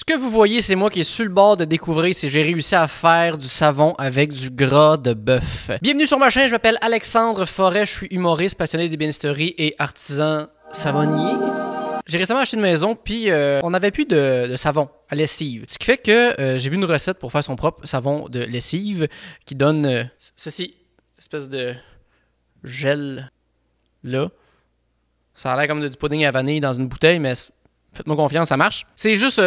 que vous voyez, c'est moi qui est sur le bord de découvrir si j'ai réussi à faire du savon avec du gras de bœuf. Bienvenue sur ma chaîne, je m'appelle Alexandre Forêt, je suis humoriste, passionné d'ébénisterie et artisan savonnier. J'ai récemment acheté une maison, puis on n'avait plus de savon à lessive. Ce qui fait que j'ai vu une recette pour faire son propre savon de lessive qui donne ceci, cette espèce de gel là. Ça a l'air comme du pudding à vanille dans une bouteille, mais faites-moi confiance, ça marche. C'est juste...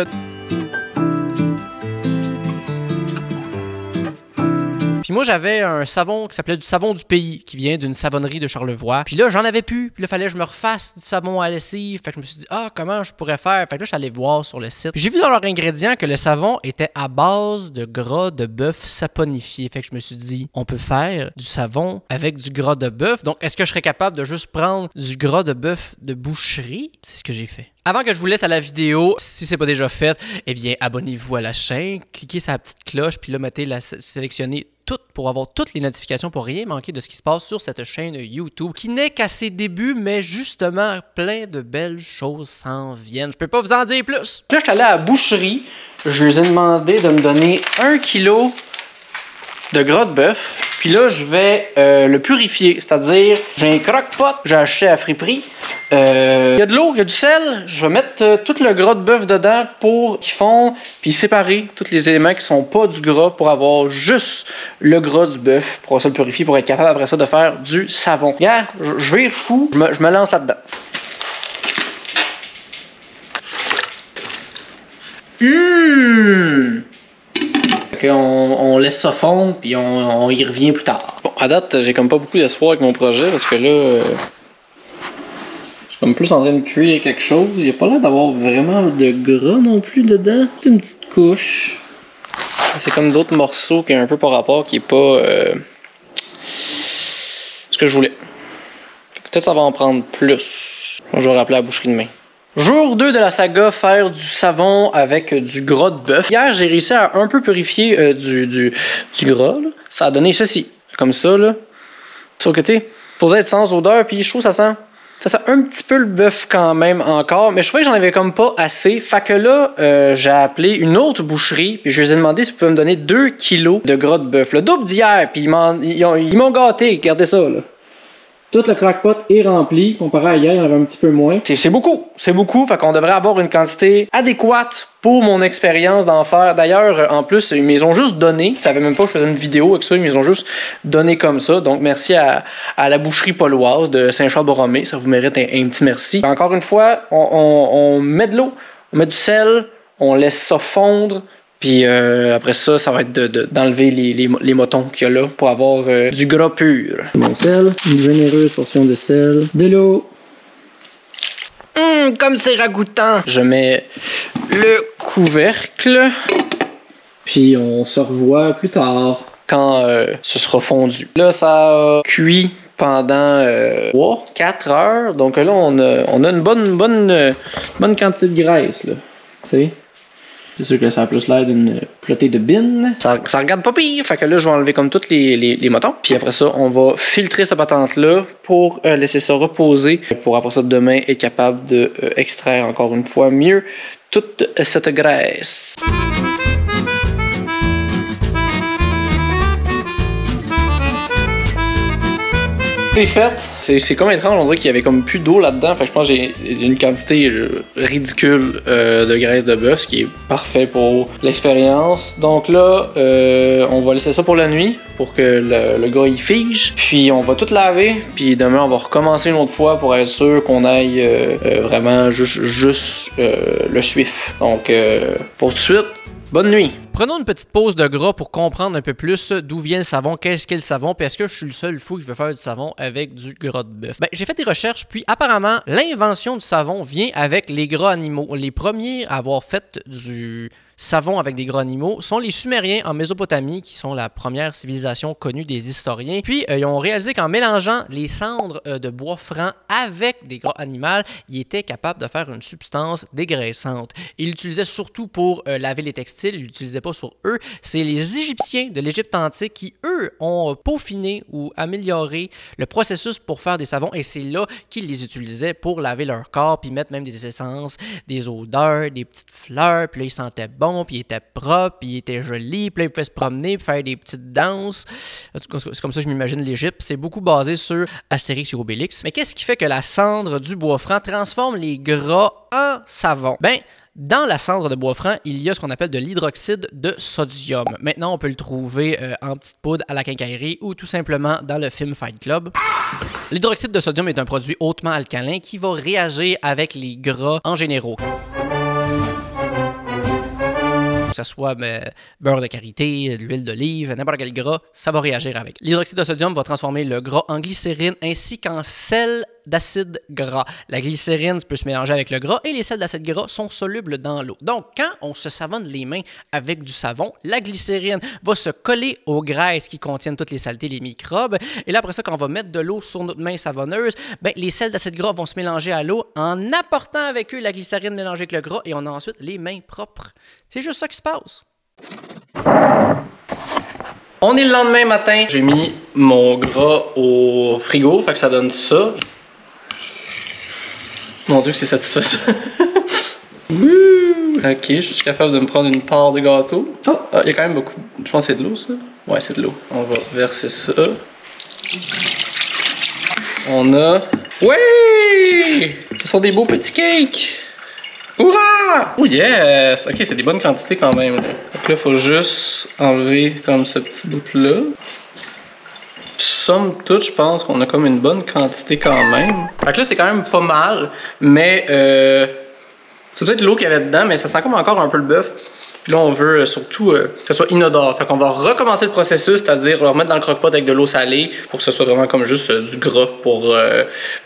Puis moi, j'avais un savon qui s'appelait du savon du pays, qui vient d'une savonnerie de Charlevoix. Puis là, j'en avais plus. Puis là, fallait que je me refasse du savon à lessive. Fait que je me suis dit, comment je pourrais faire? Fait que là, je suis allé voir sur le site. Puis j'ai vu dans leurs ingrédients que le savon était à base de gras de bœuf saponifié. Fait que je me suis dit, on peut faire du savon avec du gras de bœuf. Donc, est-ce que je serais capable de juste prendre du gras de bœuf de boucherie? C'est ce que j'ai fait. Avant que je vous laisse à la vidéo, si c'est pas déjà fait, eh bien, abonnez-vous à la chaîne, cliquez sur la petite cloche, puis là, sélectionnez tout pour avoir toutes les notifications pour rien manquer de ce qui se passe sur cette chaîne YouTube qui n'est qu'à ses débuts, mais justement, plein de belles choses s'en viennent. Je peux pas vous en dire plus. Là, je suis allé à la boucherie, je leur ai demandé de me donner 1 kg de gras de bœuf. Puis là, je vais le purifier, c'est-à-dire, j'ai un croque-pot, j'ai acheté à friperie. Il y a de l'eau, il y a du sel. Je vais mettre tout le gras de bœuf dedans pour qu'il fonde, puis séparer tous les éléments qui sont pas du gras pour avoir juste le gras du bœuf, pour ça le purifier, pour être capable après ça de faire du savon. Regarde, je vais fou, je me lance là-dedans. On laisse ça fondre, puis on y revient plus tard. Bon, à date, j'ai comme pas beaucoup d'espoir avec mon projet, parce que là, je suis comme plus en train de cuire quelque chose. Il n'y a pas l'air d'avoir vraiment de gras non plus dedans. C'est une petite couche. C'est comme d'autres morceaux qui est un peu par rapport, qui est pas ce que je voulais. Peut-être ça va en prendre plus. Je vais rappeler la boucherie demain. Jour 2 de la saga, faire du savon avec du gras de bœuf. Hier, j'ai réussi à un peu purifier du gras. Là. Ça a donné ceci, comme ça. Là. Sauf que, tu sais, supposé être sans odeur, puis je trouve que ça sent un petit peu le bœuf quand même encore. Mais je trouvais que j'en avais comme pas assez. Fait que là, j'ai appelé une autre boucherie, puis je leur ai demandé s'ils pouvaient me donner 2 kilos de gras de bœuf. Le double d'hier, puis ils m'ont gâté. Regardez ça, là. Tout le croque-pot est rempli. Comparé à hier, il y en avait un petit peu moins. C'est beaucoup. C'est beaucoup. Fait qu'on devrait avoir une quantité adéquate pour mon expérience d'en faire. D'ailleurs, en plus, ils m'ont juste donné. Je savais même pas que je faisais une vidéo avec ça. Ils m'ont juste donné comme ça. Donc, merci à la boucherie pauloise de Saint-Charles-Borromée. Ça vous mérite un petit merci. Encore une fois, on met de l'eau, on met du sel, on laisse ça fondre. Puis après ça, ça va être d'enlever les motons qu'il y a là pour avoir du gras pur. Mon sel, une généreuse portion de sel, de l'eau. Comme c'est ragoûtant. Je mets le couvercle. Puis on se revoit plus tard quand ce sera fondu. Là, ça a cuit pendant 3-4 heures. Donc là, on a une bonne quantité de graisse, là. Tu sais? C'est sûr que ça a plus l'air d'une plotée de bin. Ça regarde pas pire. Fait que là, je vais enlever comme tous les motons. Puis après ça, on va filtrer cette patente-là pour laisser ça reposer. Pour après ça, demain, être capable de extraire encore une fois mieux toute cette graisse. C'est fait. C'est comme étrange, on dirait qu'il y avait comme plus d'eau là-dedans. Fait que je pense que j'ai une quantité ridicule de graisse de bœuf, ce qui est parfait pour l'expérience. Donc là, on va laisser ça pour la nuit, pour que le gars il fige. Puis on va tout laver, puis demain on va recommencer une autre fois pour être sûr qu'on aille vraiment juste le suif. Donc pour tout de suite, bonne nuit! Prenons une petite pause de gras pour comprendre un peu plus d'où vient le savon, qu'est-ce qu'est le savon, puis est-ce que je suis le seul fou qui veut faire du savon avec du gras de bœuf. Ben, j'ai fait des recherches, puis apparemment, l'invention du savon vient avec les gras animaux. Les premiers à avoir fait du savon avec des gras animaux sont les Sumériens en Mésopotamie, qui sont la première civilisation connue des historiens. Puis, ils ont réalisé qu'en mélangeant les cendres de bois franc avec des gras animaux, ils étaient capables de faire une substance dégraissante. Ils l'utilisaient surtout pour laver les textiles, ils l'utilisaient l'utilisait pas sur eux. C'est les Égyptiens de l'Égypte antique qui, eux, ont peaufiné ou amélioré le processus pour faire des savons et c'est là qu'ils les utilisaient pour laver leur corps puis mettre même des essences, des odeurs, des petites fleurs, puis là, ils sentaient bon, puis ils étaient propres, puis ils étaient jolis, puis là, ils pouvaient se promener, puis faire des petites danses. C'est comme ça que je m'imagine l'Égypte. C'est beaucoup basé sur Astérix et Obélix. Mais qu'est-ce qui fait que la cendre du bois franc transforme les gras en savon? Ben, dans la cendre de bois franc, il y a ce qu'on appelle de l'hydroxyde de sodium. Maintenant, on peut le trouver en petite poudre à la quincaillerie ou tout simplement dans le film Fight Club. L'hydroxyde de sodium est un produit hautement alcalin qui va réagir avec les gras en généraux. Que ce soit beurre de karité, de l'huile d'olive, n'importe quel gras, ça va réagir avec. L'hydroxyde de sodium va transformer le gras en glycérine ainsi qu'en sel d'acide gras. La glycérine peut se mélanger avec le gras et les sels d'acide gras sont solubles dans l'eau. Donc, quand on se savonne les mains avec du savon, la glycérine va se coller aux graisses qui contiennent toutes les saletés, les microbes. Et là, après ça, quand on va mettre de l'eau sur notre main savonneuse, ben, les sels d'acide gras vont se mélanger à l'eau en apportant avec eux la glycérine mélangée avec le gras et on a ensuite les mains propres. C'est juste ça qui se passe. On est le lendemain matin. J'ai mis mon gras au frigo, fait que ça donne ça. Mon Dieu que c'est satisfaisant. Ok, je suis capable de me prendre une part de gâteau. Oh, il y a quand même beaucoup. Je pense que c'est de l'eau, ça. Ouais, c'est de l'eau. On va verser ça. On a... Oui! Ce sont des beaux petits cakes! Hourra! Oh yes! Ok, c'est des bonnes quantités quand même. Là. Donc là, il faut juste enlever comme ce petit bout-là. Somme toute, je pense qu'on a comme une bonne quantité quand même. Fait que là, c'est quand même pas mal, mais c'est peut-être l'eau qu'il y avait dedans, mais ça sent comme encore un peu le bœuf. Puis là, on veut surtout que ce soit inodore. Fait qu'on va recommencer le processus, c'est-à-dire le remettre dans le croque-pot avec de l'eau salée pour que ce soit vraiment comme juste du gras, pour,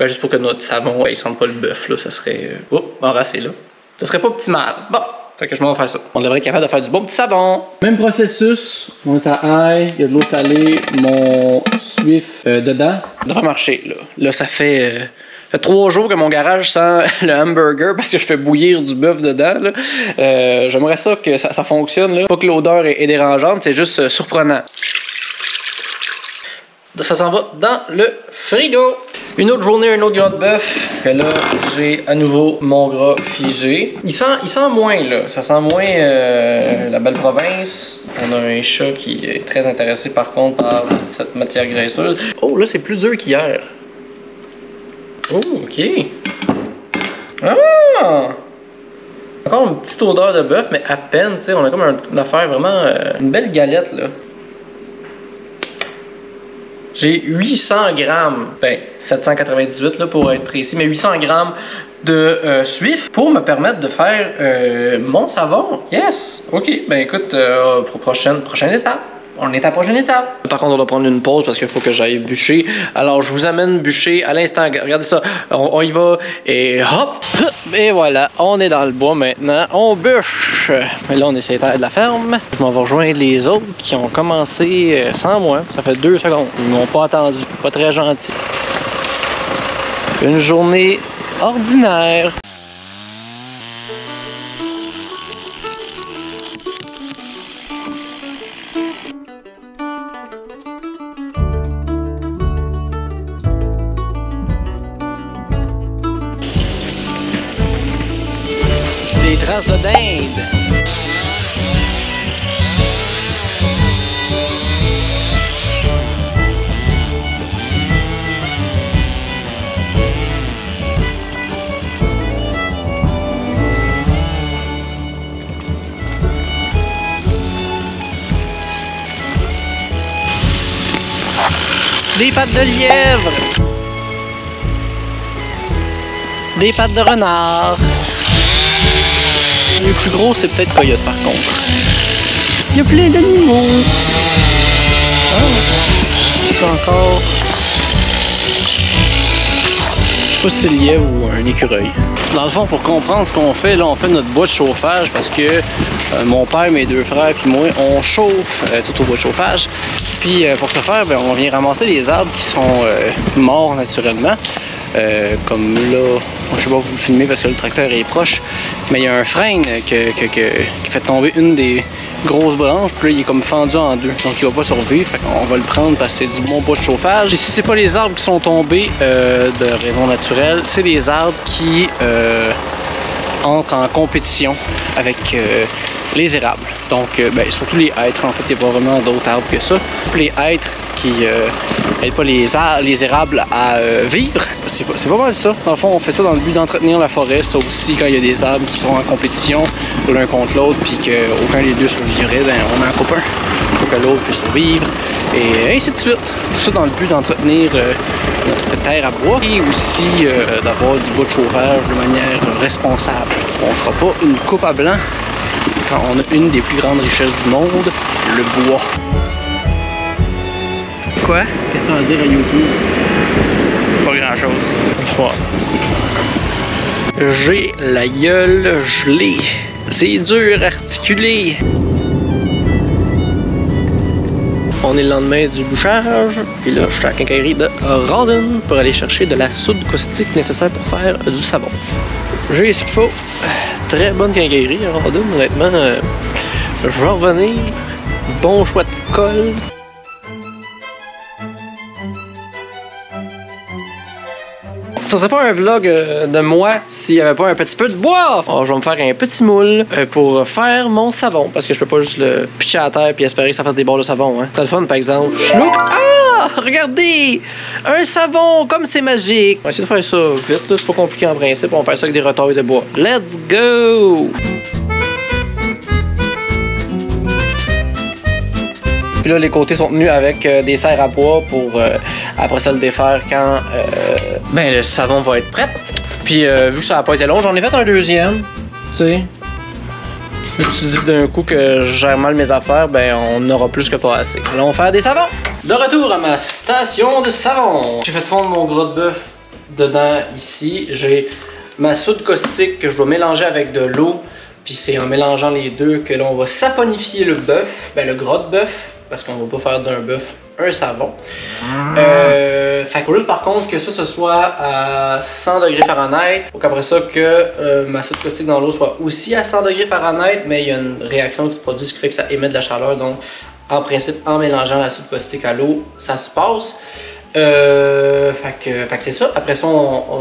juste pour que notre savon il sente pas le bœuf. Là, ça serait... enracé là. Ça serait pas optimal. Bon, fait que je m'en vais faire ça. On devrait être capable de faire du bon petit savon. Même processus. On est à ail, il y a de l'eau salée, mon Swift dedans. Ça devrait marcher, là. Là, ça fait 3 jours que mon garage sent le hamburger parce que je fais bouillir du bœuf dedans. J'aimerais ça que ça fonctionne. Là. Pas que l'odeur est dérangeante, c'est juste surprenant. Ça s'en va dans le frigo. Une autre journée, un autre gras de bœuf. Et là, j'ai à nouveau mon gras figé. Il sent moins, là. Ça sent moins la belle province. On a un chat qui est très intéressé, par contre, par cette matière graisseuse. Oh, là, c'est plus dur qu'hier. Oh, OK. Ah! Encore une petite odeur de bœuf, mais à peine, tu sais. On a comme une affaire vraiment... une belle galette, là. J'ai 800 grammes, ben 798 là pour être précis, mais 800 grammes de Swift pour me permettre de faire mon savon. Yes! OK, ben écoute, pour prochaine étape. On est à la prochaine étape. Par contre, on doit prendre une pause parce qu'il faut que j'aille bûcher. Alors, je vous amène bûcher à l'instant. Regardez ça. On y va. Et hop! Et voilà, on est dans le bois maintenant. On bûche. Mais là, on est sur les terres de la ferme. Je m'en vais rejoindre les autres qui ont commencé sans moi. Ça fait 2 secondes. Ils m'ont pas attendu. Pas très gentil. Une journée ordinaire. Des traces de dinde. Des pattes de lièvre. Des pattes de renard. Le plus gros, c'est peut-être coyote par contre. Il y a plein d'animaux. Ah, c'est encore. Je sais pas si c'est le lièvre ou un écureuil. Dans le fond, pour comprendre ce qu'on fait, là, on fait notre bois de chauffage parce que mon père, mes 2 frères puis moi, on chauffe tout au bois de chauffage. Puis pour ce faire, ben, on vient ramasser les arbres qui sont morts naturellement. Comme là, je sais pas vous le filmer parce que le tracteur est proche, mais il y a un frein qui fait tomber une grosse branche, puis là, il est comme fendu en deux. Donc, il va pas survivre. Fait qu'on va le prendre parce que c'est du bon bois de chauffage. Et si c'est pas les arbres qui sont tombés de raison naturelle, c'est les arbres qui entrent en compétition avec les érables. Donc, ben, surtout les hêtres, en fait, il n'y a pas vraiment d'autres arbres que ça. Les hêtres qui n'aident pas les érables à vivre, c'est pas mal ça. Dans le fond, on fait ça dans le but d'entretenir la forêt. Ça aussi, quand il y a des arbres qui sont en compétition l'un contre l'autre, puis qu'aucun des deux survivrait, ben, on en coupe un pour que l'autre puisse survivre, et ainsi de suite. Tout ça dans le but d'entretenir notre terre à bois et aussi d'avoir du bois de chauffage de manière responsable. On ne fera pas une coupe à blanc quand on a une des plus grandes richesses du monde, le bois. Quoi? Qu'est-ce que tu vas dire à YouTube? Pas grand-chose. J'ai la gueule gelée. C'est dur à articuler. On est le lendemain du bouchage, puis là, je suis à la quincaillerie de Rawdon pour aller chercher de la soude caustique nécessaire pour faire du savon. J'ai ce qu'il faut. Très bonne quincaillerie à Rawdon, honnêtement. Je vais revenir. Bon choix de colle. Ça serait pas un vlog de moi s'il n'y avait pas un petit peu de bois. Alors, je vais me faire un petit moule pour faire mon savon. Parce que je peux pas juste le pitcher à terre puis espérer que ça fasse des bords de savon. Hein. C'est le fun, par exemple. Chlouc! Ah! Regardez! Un savon, comme c'est magique! On va essayer de faire ça vite. C'est pas compliqué en principe. On va faire ça avec des retailles de bois. Let's go! Puis là, les côtés sont tenus avec des serres à bois pour après ça le défaire quand ben, le savon va être prêt. Puis vu que ça n'a pas été long, j'en ai fait un deuxième. Tu sais. Je me suis dit d'un coup que je gère mal mes affaires, ben on aura plus que pas assez. Là, on va faire des savons. De retour à ma station de savon. J'ai fait fondre mon gras de bœuf dedans ici. J'ai ma soude caustique que je dois mélanger avec de l'eau. Puis c'est en mélangeant les deux que l'on va saponifier le bœuf, ben le gras de bœuf. Parce qu'on va pas faire d'un bœuf un savon. Fait qu'il faut juste par contre que ça ce soit à 100 degrés Fahrenheit. Faut qu'après ça que ma soude caustique dans l'eau soit aussi à 100 degrés Fahrenheit, mais il y a une réaction qui se produit ce qui fait que ça émet de la chaleur. Donc en principe, en mélangeant la soude caustique à l'eau, ça se passe. Fait que c'est ça. Après ça,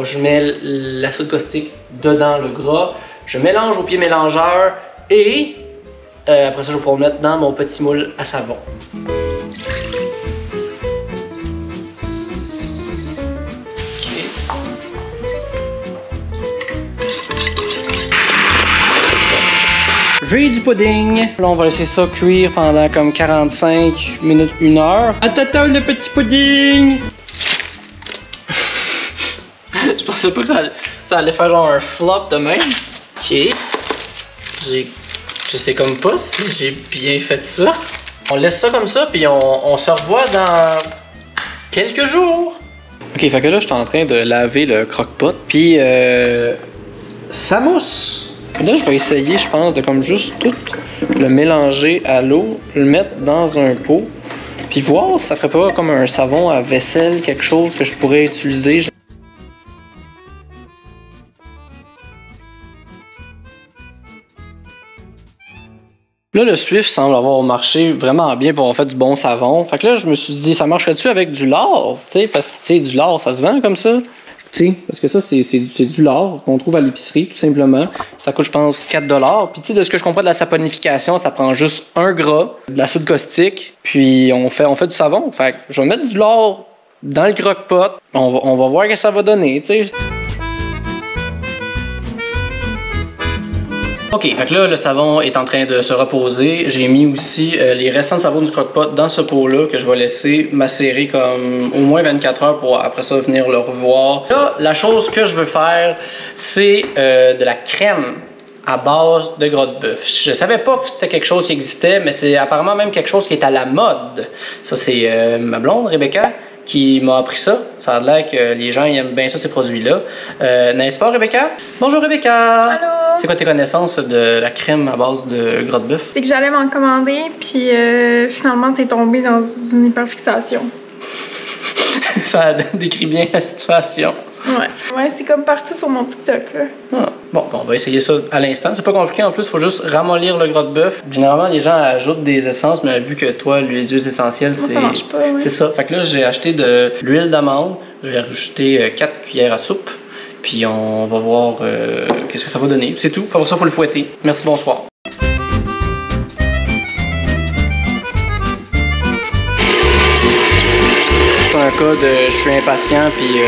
je mets la soude caustique dedans le gras. Je mélange au pied mélangeur et après ça, je vais pouvoir mettre dans mon petit moule à savon. J'ai du pudding. Là, on va laisser ça cuire pendant comme 45 minutes, 1 heure. Attends, le petit pudding! Je pensais pas que ça allait faire genre un flop de même. Ok. Je sais comme pas si j'ai bien fait ça. On laisse ça comme ça, puis on se revoit dans quelques jours. Ok, fait que là, je suis en train de laver le croque-pot, puis ça mousse. Là, je vais essayer, je pense, de comme juste tout le mélanger à l'eau, le mettre dans un pot, puis voir si ça ferait pas comme un savon à vaisselle, quelque chose que je pourrais utiliser. Là, le Swift semble avoir marché vraiment bien pour avoir fait du bon savon. Fait que là, je me suis dit, ça marcherait-tu avec du lard? Tu sais, parce que, tu sais, du lard, ça se vend comme ça. Tu sais, parce que ça, c'est du lard qu'on trouve à l'épicerie, tout simplement. Ça coûte, je pense, 4$. Puis, tu sais, de ce que je comprends de la saponification, ça prend juste un gras, de la soude caustique, puis on fait du savon. Fait que je vais mettre du lard dans le croque-pot. On va voir ce que ça va donner, tu sais. Ok, fait que là, le savon est en train de se reposer. J'ai mis aussi les restants de savon du croque-pot dans ce pot-là que je vais laisser macérer comme au moins 24 heures pour après ça venir le revoir. Là, la chose que je veux faire, c'est de la crème à base de gras de bœuf. Je savais pas que c'était quelque chose qui existait, mais c'est apparemment même quelque chose qui est à la mode. Ça, c'est ma blonde, Rebecca, qui m'a appris ça. Ça a l'air que les gens aiment bien ça, ces produits-là. N'est-ce pas, Rebecca? Bonjour, Rebecca! Allô? C'est quoi tes connaissances de la crème à base de gras de bœuf? C'est que j'allais m'en commander, puis finalement, t'es tombé dans une hyperfixation. Ça décrit bien la situation. Ouais, c'est comme partout sur mon TikTok, là. Ah. Bon, on va essayer ça à l'instant. C'est pas compliqué, en plus, il faut juste ramollir le gras de bœuf. Généralement, les gens ajoutent des essences, mais vu que toi, l'huile d'huile essentielle, Ça marche pas, ouais. c'est ça. Fait que là, j'ai acheté de l'huile d'amande. Je vais rajouter 4 cuillères à soupe. Puis on va voir qu'est-ce que ça va donner. C'est tout. Pour ça, il faut le fouetter. Merci, bonsoir. C'est un cas de je suis impatient, puis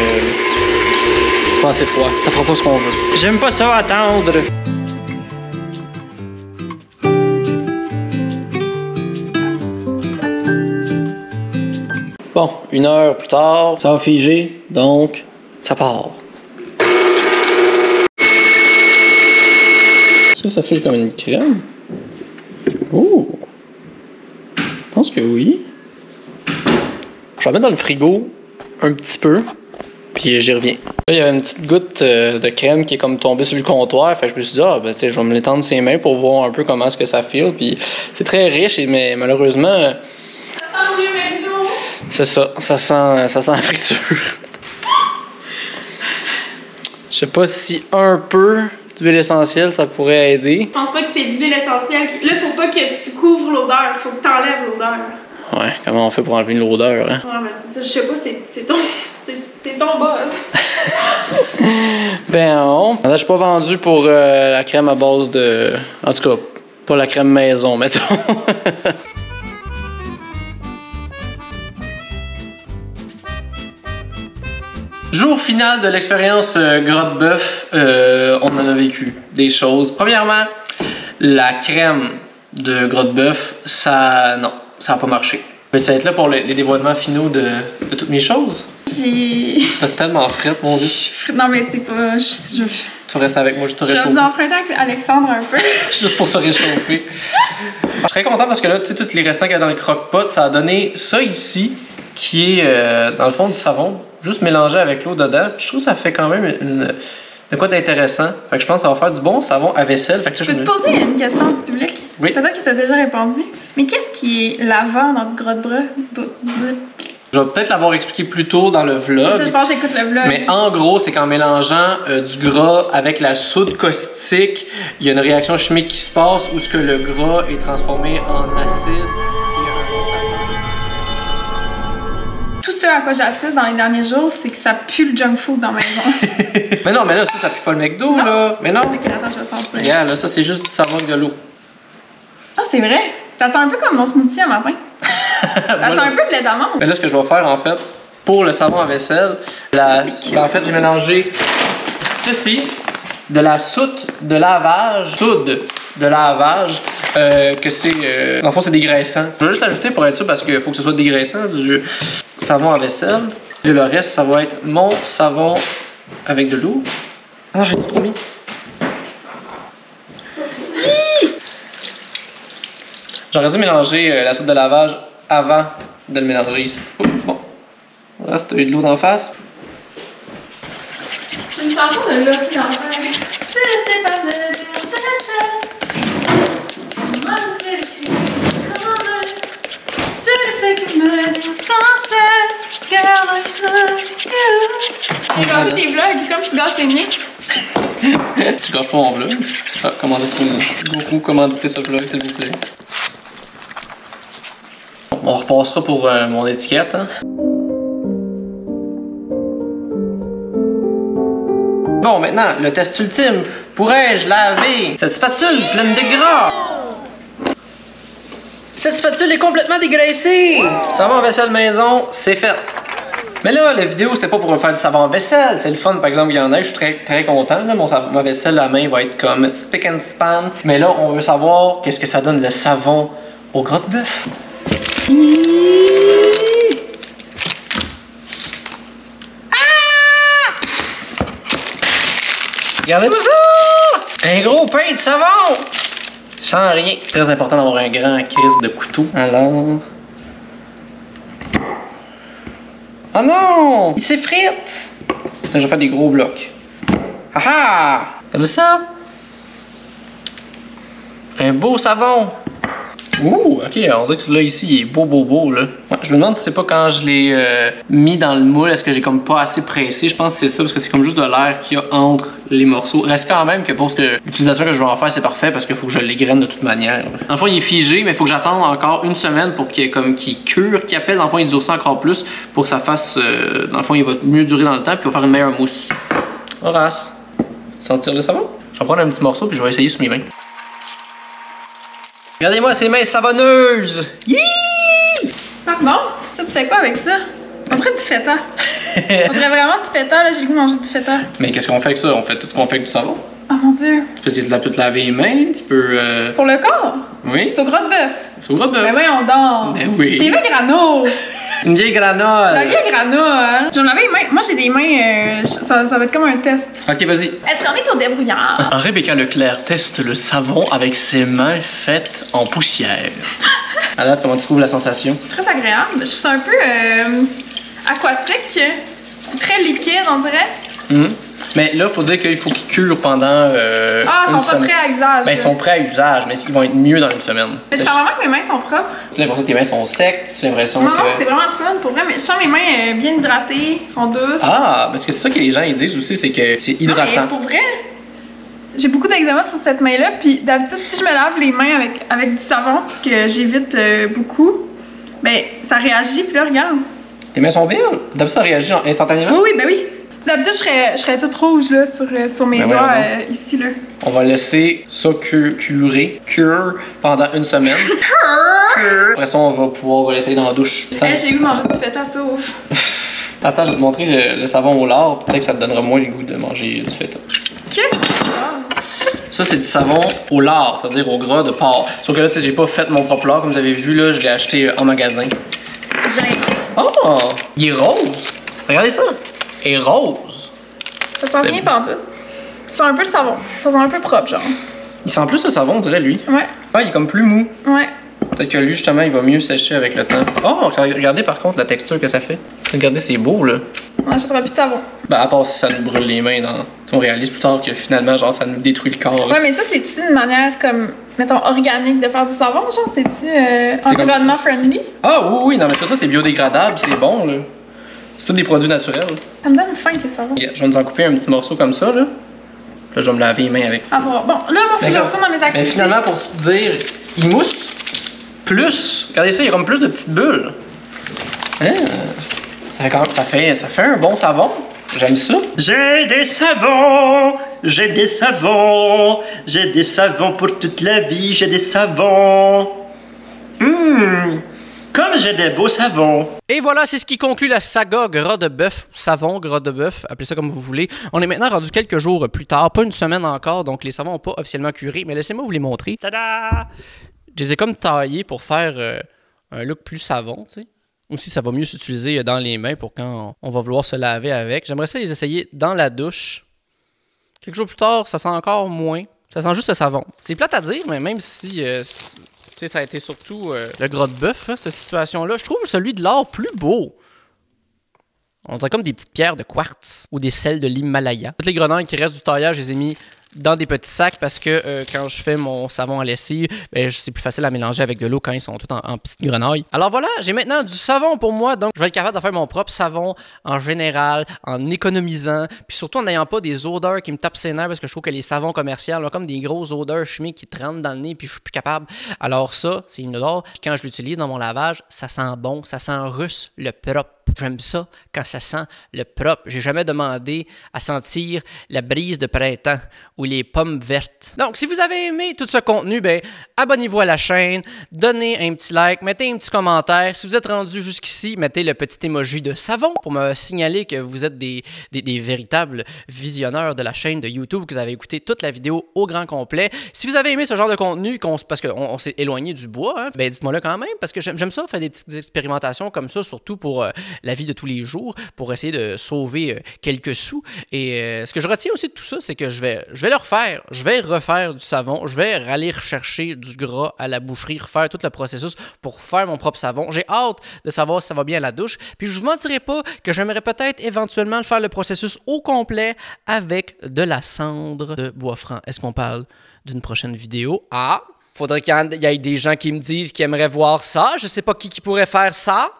c'est pas assez froid. Ça fera pas ce qu'on veut. J'aime pas ça attendre. Bon, 1 heure plus tard, ça va figer, donc ça part. Est-ce que ça fige comme une crème? Oh! Je pense que oui. Je vais la mettre dans le frigo un petit peu, puis j'y reviens. Là, il y avait une petite goutte de crème qui est comme tombée sur le comptoir, fait que je me suis dit, ah, ben, tu sais, je vais me l'étendre sur les mains pour voir un peu comment est-ce que ça file, puis c'est très riche, mais malheureusement... C'est ça, ça sent la friture. Je sais pas si un peu d'huile essentielle, ça pourrait aider. Je pense pas que c'est de l'huile essentielle. Là, faut pas que tu couvres l'odeur, faut que t'enlèves l'odeur. Ouais, comment on fait pour enlever l'odeur, hein? Ouais, mais c'est ça, je sais pas, c'est ton boss. Ben non. Là, je suis pas vendu pour la crème à base de... En tout cas, pas la crème maison, mettons. Jour final de l'expérience gras de bœuf, on en a vécu des choses. Premièrement, la crème de gras de bœuf, ça n'a pas marché. Veux-tu être là pour les dévoilements finaux de toutes mes choses? T'as tellement frette, mon Dieu. Non, mais c'est pas... Tu restes avec moi, je te réchauffe. Je vais vous emprunter avec Alexandre un peu. Juste pour se réchauffer. Je suis très content parce que là, tu sais, tous les restants qu'il y a dans le croque-pot, ça a donné ça ici, qui est dans le fond du savon, juste mélangé avec l'eau dedans. Puis je trouve que ça fait quand même de quoi d'intéressant. Fait que je pense que ça va faire du bon savon à vaisselle. Fait que peux-tu poser une question du public? Oui. Peut-être que tu as déjà répondu. Mais qu'est-ce qui est lavant dans du gras de bras? Je vais peut-être l'avoir expliqué plus tôt dans le vlog. C'est fort, j'écoute le vlog. Mais en gros, c'est qu'en mélangeant du gras avec la soude caustique, il y a une réaction chimique qui se passe où ce que le gras est transformé en acide. Tout ce à quoi j'assiste dans les derniers jours, c'est que ça pue le junk food dans ma maison. Mais non, mais là, ça pue pas le McDo, là. Mais non. Ok, attends, je vais sentir. Regarde, là, ça, c'est juste du savon avec de l'eau. Ah, c'est vrai. Ça sent un peu comme mon smoothie à matin. Ça sent un peu de lait d'amande. Mais là, ce que je vais faire, en fait, pour le savon à vaisselle, en fait, j'ai mélangé ceci, de la soude de lavage, que c'est, dans le fond, c'est dégraissant. Je vais juste l'ajouter pour être sûr parce qu'il faut que ce soit dégraissant du savon à vaisselle. Et le reste, ça va être mon savon avec de l'eau. Ah non, j'ai trop mis. J'aurais dû mélanger la soude de lavage avant de le mélanger ici. Bon, le reste, il y a de l'eau d'en face. J'ai une chanson de Lucky dans le faire. Je sais pas me dire, je moi je fais le cul, comment tu le fais que me dire sans cesse, cœur de j'ai gâché tes vlogs comme tu gâches les miens. Tu gâches pas mon vlog. Ah, Goku, commanditez ce vlog, s'il vous plaît. On repassera pour mon étiquette. Hein. Bon, maintenant, le test ultime. Pourrais-je laver cette spatule pleine de gras? Cette spatule est complètement dégraissée. Savon à vaisselle maison, c'est fait. Mais là, la vidéo, c'était pas pour faire du savon à vaisselle. C'est le fun, par exemple, il y en a. Je suis très, très content. Là, ma vaisselle, la main va être comme spick and span. Mais là, on veut savoir qu'est-ce que ça donne le savon au gras de bœuf. Regardez-moi ça! Un gros pain de savon! Sans rien. Très important d'avoir un grand crise de couteau. Alors... Oh non! Il s'effrite! Je vais faire des gros blocs. Ah ah! Regardez ça! Un beau savon! Ouh, ok, on dirait que là, ici, il est beau, là. Ouais, je me demande si c'est pas quand je l'ai mis dans le moule, est-ce que j'ai comme pas assez pressé? Je pense que c'est ça, parce que c'est comme juste de l'air qu'il y a entre les morceaux. Reste quand même que pour ce que l'utilisation que je vais en faire, c'est parfait, parce qu'il faut que je l'égrène de toute manière. Dans le fond, il est figé, mais il faut que j'attende encore une semaine pour qu'il cure, qu'il appelle. Dans le fond, il durcit encore plus pour que ça fasse... dans le fond, il va mieux durer dans le temps, puis il va faire une meilleure mousse. Horace, sentir le savon? Je vais prendre un petit morceau, puis je vais essayer sur mes mains. Regardez-moi ces mains savonneuses! Yee! Pardon? Ça, tu fais quoi avec ça? On dirait du feta. On dirait vraiment du feta, là. J'ai le goût de manger du feta. Mais qu'est-ce qu'on fait avec ça? On fait tout ce qu'on fait avec du savon. Oh mon Dieu. Tu peux te laver les mains, tu peux... Pour le corps? Oui. C'est au gras de bœuf. C'est au gras de bœuf. Ben voyons donc. Ben oui. T'es vieux grano. Une vieille granole. La vieille granole. Je vais me laver les mains. Moi, j'ai des mains... ça va être comme un test. Ok, vas-y. Est-ce qu'on est au débrouillard? Rebecca Leclerc teste le savon avec ses mains faites en poussière. Alors, comment tu trouves la sensation? Très agréable. Je trouve ça un peu aquatique. C'est très liquide, on dirait. Mais là, il faut dire qu'il faut qu'ils curent pendant ils sont pas prêts à usage. Ben, ils sont prêts à usage, mais ils vont être mieux dans une semaine. Je sens vraiment que mes mains sont propres. Tu as l'impression que tes mains sont secs, tu as l'impression Non, que... non, c'est vraiment le fun, pour vrai. Mais je sens mes mains bien hydratées, sont douces. Ah, parce que c'est ça que les gens ils disent aussi, c'est que c'est Non, hydratant. mais pour vrai, j'ai beaucoup d'eczéma sur cette main-là. Puis d'habitude, si je me lave les mains avec du savon, parce que j'évite beaucoup, ben ça réagit. Puis là, regarde. Tes mains sont belles? D'habitude, ça réagit instantanément? Oui, ben oui. D'habitude, je serais toute rouge là, sur mes doigts ici. Là. On va laisser ça curer pendant une semaine. Après ça, on va pouvoir l'essayer dans la douche. J'ai eu manger du feta, ça ouf. Attends, je vais te montrer le savon au lard. Peut-être que ça te donnera moins le goût de manger du feta. Qu'est-ce que c'est? Ça, c'est du savon au lard, c'est-à-dire au gras de porc. Sauf que là, tu sais, j'ai pas fait mon propre lard. Comme vous avez vu, là, je l'ai acheté en magasin. Oh! Il est rose! Regardez ça! Il est rose! Ça sent rien pantoute. Ça sent un peu le savon. Ça sent un peu propre, genre. Il sent plus le savon, on dirait, lui. Ouais. Ah, il est comme plus mou. Ouais. Peut-être que lui, justement, il va mieux sécher avec le temps. Oh, regardez par contre la texture que ça fait. Regardez, c'est beau, là. On achètera plus de savon. Ben, à part si ça nous brûle les mains. On réalise plus tard que finalement, genre, ça nous détruit le corps. Ouais, mais ça, c'est-tu une manière comme, mettons, organique de faire du savon? Genre, c'est-tu environnement friendly? Ah, oui, non, mais tout ça, c'est biodégradable, c'est bon, là. C'est tous des produits naturels. Ça me donne faim, ces savons. Yeah, je vais nous en couper un petit morceau comme ça, là. Là, je vais me laver les mains avec. Ah, bon, là, moi, faut que je retourne dans mes activités. Mais finalement, pour te dire, il mousse plus. Regardez ça, il y a comme plus de petites bulles. Hein? Ça fait un bon savon. J'aime ça. J'ai des savons, j'ai des savons, j'ai des savons pour toute la vie, j'ai des savons. Comme j'ai des beaux savons. Et voilà, c'est ce qui conclut la saga gras de bœuf, savon gras de bœuf, appelez ça comme vous voulez. On est maintenant rendu quelques jours plus tard, pas une semaine encore, donc les savons n'ont pas officiellement curé, mais laissez-moi vous les montrer. Tada! Je les ai comme taillés pour faire un look plus savon, tu sais. Aussi, ça va mieux s'utiliser dans les mains pour quand on va vouloir se laver avec. J'aimerais ça les essayer dans la douche. Quelques jours plus tard, ça sent encore moins. Ça sent juste le savon. C'est plate à dire, mais même si... tu sais, ça a été surtout le gras de bœuf, cette situation-là. Je trouve celui de l'or plus beau. On dirait comme des petites pierres de quartz ou des sels de l'Himalaya. Toutes les grenades qui restent du taillage, je les ai mis dans des petits sacs parce que quand je fais mon savon à lessive, ben, c'est plus facile à mélanger avec de l'eau quand ils sont tous en petites grenouilles. Alors voilà, j'ai maintenant du savon pour moi, donc je vais être capable de faire mon propre savon en général, en économisant, puis surtout en n'ayant pas des odeurs qui me tapent ses nerfs parce que je trouve que les savons commerciaux ont comme des grosses odeurs chimiques qui te rentrent dans le nez puis je suis plus capable. Alors ça, c'est une odeur, puis quand je l'utilise dans mon lavage, ça sent bon, ça sent russe, le propre. J'aime ça quand ça sent le propre. J'ai jamais demandé à sentir la brise de printemps ou les pommes vertes. Donc, si vous avez aimé tout ce contenu, ben, abonnez-vous à la chaîne, donnez un petit like, mettez un petit commentaire. Si vous êtes rendu jusqu'ici, mettez le petit emoji de savon pour me signaler que vous êtes des véritables visionneurs de la chaîne de YouTube, que vous avez écouté toute la vidéo au grand complet. Si vous avez aimé ce genre de contenu, parce qu'on s'est éloigné du bois, hein, ben dites-moi-le quand même, parce que j'aime ça faire des petites expérimentations comme ça, surtout pour la vie de tous les jours, pour essayer de sauver quelques sous. Et ce que je retiens aussi de tout ça, c'est que je vais le refaire. Je vais refaire du savon. Je vais aller rechercher du gras à la boucherie, refaire tout le processus pour faire mon propre savon. J'ai hâte de savoir si ça va bien à la douche. Puis je vous mentirai pas que j'aimerais peut-être éventuellement faire le processus au complet avec de la cendre de bois franc. Est-ce qu'on parle d'une prochaine vidéo? Ah! Faudrait qu'il y ait des gens qui me disent qu'ils aimeraient voir ça. Je sais pas qui pourrait faire ça.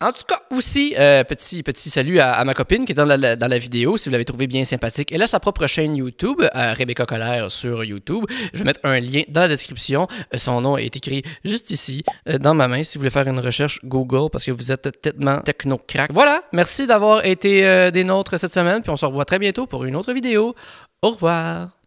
En tout cas, aussi, petit salut à ma copine qui est dans la vidéo, si vous l'avez trouvé bien sympathique. Elle a sa propre chaîne YouTube, Rebecca Colère sur YouTube. Je vais mettre un lien dans la description. Son nom est écrit juste ici, dans ma main, si vous voulez faire une recherche Google, parce que vous êtes tellement techno-crack. Voilà, merci d'avoir été des nôtres cette semaine, puis on se revoit très bientôt pour une autre vidéo. Au revoir!